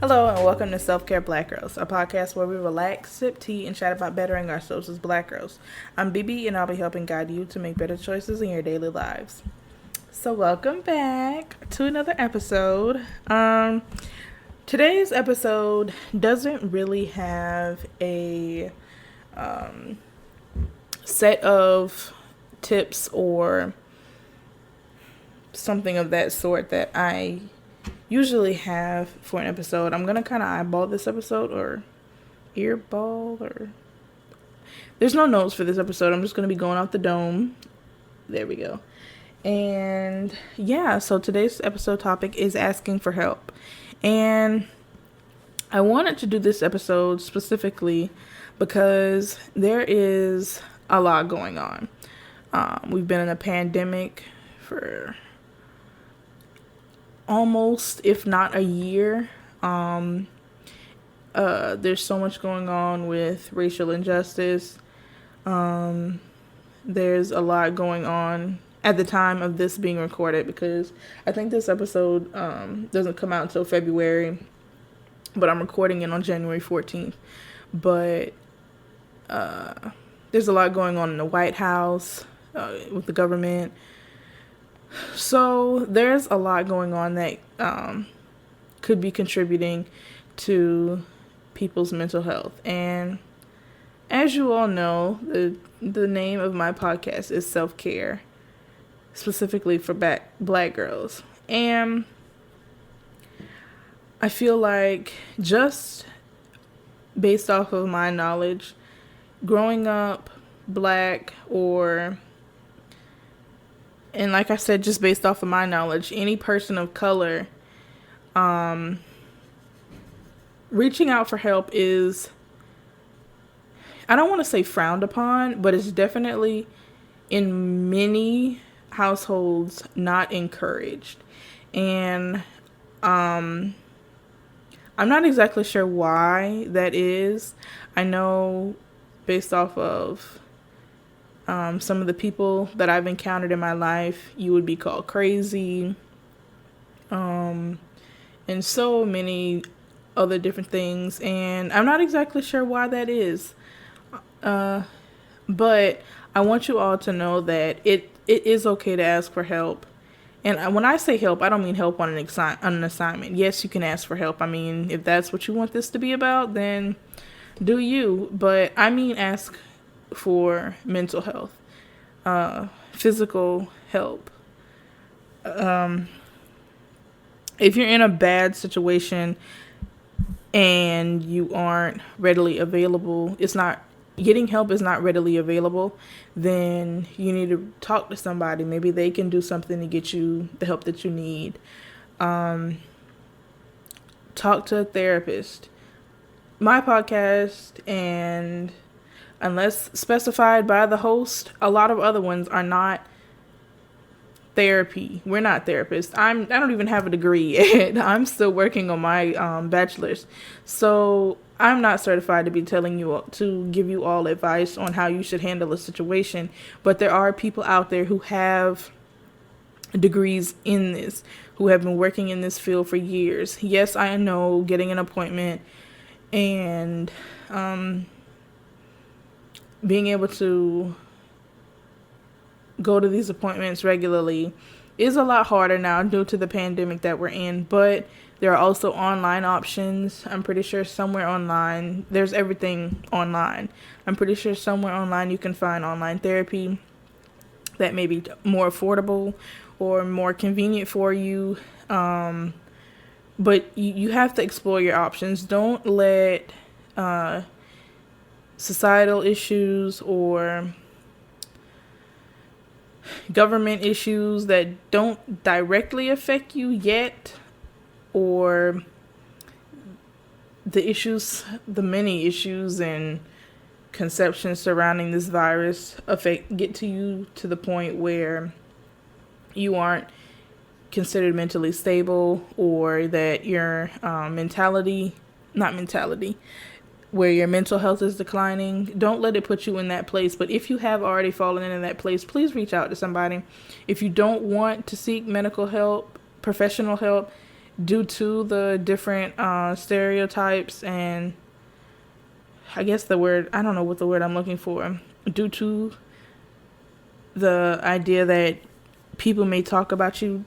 Hello and welcome to Self-Care Black Girls, a podcast where we relax, sip tea, and chat about bettering ourselves as Black girls. I'm Bibi and I'll be helping guide you to make better choices in your daily lives. So welcome back to another episode. Today's episode doesn't really have a set of tips or something of that sort that I usually have for an episode. I'm gonna kind of eyeball this episode or earball or there's no notes for this episode. I'm just gonna be going off the dome. There we go. And yeah, so today's episode topic is asking for help. And I wanted to do this episode specifically because there is a lot going on. We've been in a pandemic for almost, if not a year. There's so much going on with racial injustice. There's a lot going on at the time of this being recorded, because I think this episode doesn't come out until February, but I'm recording it on January 14th. But there's a lot going on in the White House with the government. So there's a lot going on that could be contributing to people's mental health. And as you all know, the name of my podcast is Self-Care, specifically for Black girls. And I feel like, just based off of my knowledge, growing up Black, and like I said, just based off of my knowledge, any person of color, reaching out for help is, I don't want to say frowned upon, but it's definitely in many households not encouraged. And I'm not exactly sure why that is. I know based off of some of the people that I've encountered in my life, you would be called crazy, and so many other different things. And I'm not exactly sure why that is. But I want you all to know that it is okay to ask for help. And when I say help, I don't mean help on an assignment. Yes, you can ask for help. I mean, if that's what you want this to be about, then do you. But I mean ask for mental health, physical help. If you're in a bad situation and you aren't readily available, getting help is not readily available, then you need to talk to somebody. Maybe they can do something to get you the help that you need. Talk to a therapist. My podcast, and unless specified by the host, a lot of other ones are not therapy. We're not therapists. I don't even have a degree yet. I'm still working on my bachelor's. So I'm not certified to be to give you all advice on how you should handle a situation. But there are people out there who have degrees in this, who have been working in this field for years. Yes, I know getting an appointment and being able to go to these appointments regularly is a lot harder now due to the pandemic that we're in. But there are also online options. I'm pretty sure somewhere online, there's everything online. I'm pretty sure somewhere online you can find online therapy that may be more affordable or more convenient for you. But you have to explore your options. Don't let societal issues or government issues that don't directly affect you yet, or the many issues and conceptions surrounding this virus get to you to the point where you aren't considered mentally stable, or that your where your mental health is declining. Don't let it put you in that place. But if you have already fallen into that place, please reach out to somebody. If you don't want to seek medical help, professional help, due to the different stereotypes and I guess the word, I don't know what the word I'm looking for, due to the idea that people may talk about you,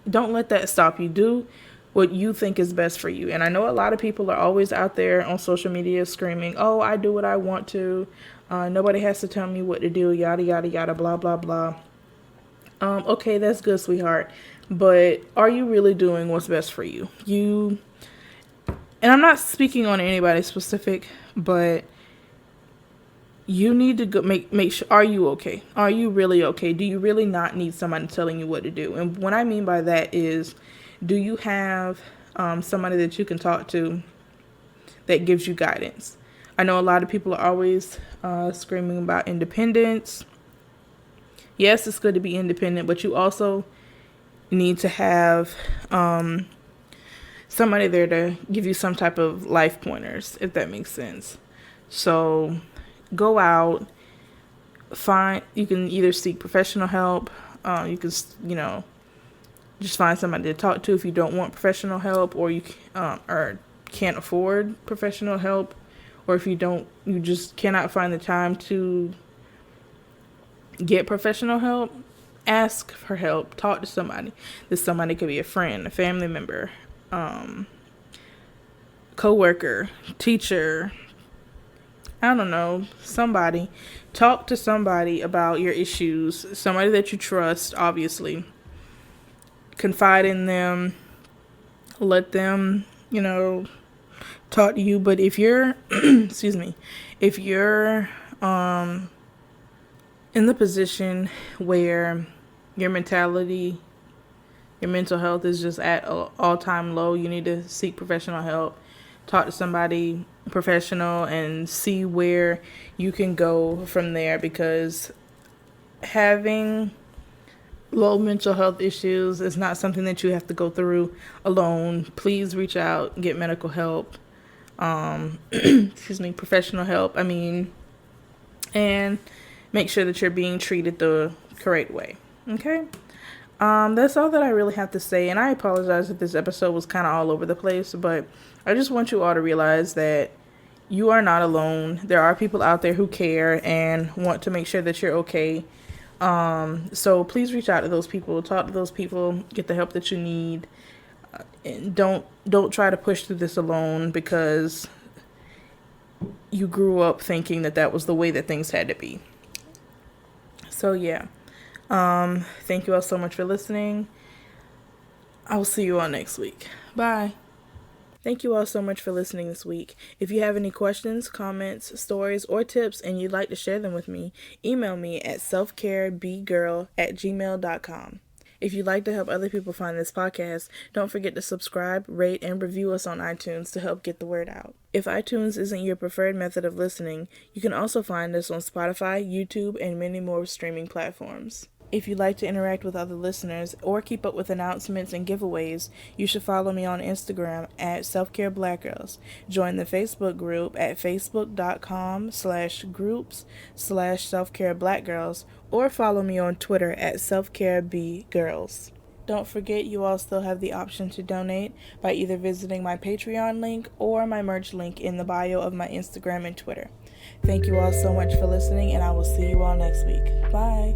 don't let that stop you. Do what you think is best for you. And I know a lot of people are always out there on social media screaming, oh, I do what I want to. Nobody has to tell me what to do, yada, yada, yada, blah, blah, blah. Okay, that's good, sweetheart. But are you really doing what's best for you? And I'm not speaking on anybody specific, but you need to go make sure, are you okay? Are you really okay? Do you really not need somebody telling you what to do? And what I mean by that is, do you have somebody that you can talk to that gives you guidance? I know a lot of people are always screaming about independence. Yes, it's good to be independent, but you also need to have somebody there to give you some type of life pointers, if that makes sense. So go out, you can either seek professional help, you can, just find somebody to talk to if you don't want professional help, or you or can't afford professional help, or if you just cannot find the time to get professional help. Ask for help. Talk to somebody. This somebody could be a friend, a family member, coworker, teacher. I don't know, somebody. Talk to somebody about your issues. Somebody that you trust, obviously. Confide in them. Let them, talk to you. But if you're, excuse me, if you're in the position where your mental health is just at an all-time low, you need to seek professional help. Talk to somebody professional and see where you can go from there, because having low mental health issues is not something that you have to go through alone. Please reach out, get medical help, professional help, and make sure that you're being treated the correct way. Okay? That's all that I really have to say, and I apologize if this episode was kind of all over the place, but I just want you all to realize that you are not alone. There are people out there who care and want to make sure that you're okay. So please reach out to those people, talk to those people, get the help that you need, and don't try to push through this alone because you grew up thinking that was the way that things had to be. So yeah. Thank you all so much for listening. I will see you all next week. Bye. Thank you all so much for listening this week. If you have any questions, comments, stories, or tips and you'd like to share them with me, email me at selfcarebgirl@gmail.com. If you'd like to help other people find this podcast, don't forget to subscribe, rate, and review us on iTunes to help get the word out. If iTunes isn't your preferred method of listening, you can also find us on Spotify, YouTube, and many more streaming platforms. If you'd like to interact with other listeners or keep up with announcements and giveaways, you should follow me on Instagram at selfcareblackgirls. Join the Facebook group at facebook.com/groups/selfcareblackgirls, or follow me on Twitter at selfcarebgirls. Don't forget, you all still have the option to donate by either visiting my Patreon link or my merch link in the bio of my Instagram and Twitter. Thank you all so much for listening, and I will see you all next week. Bye.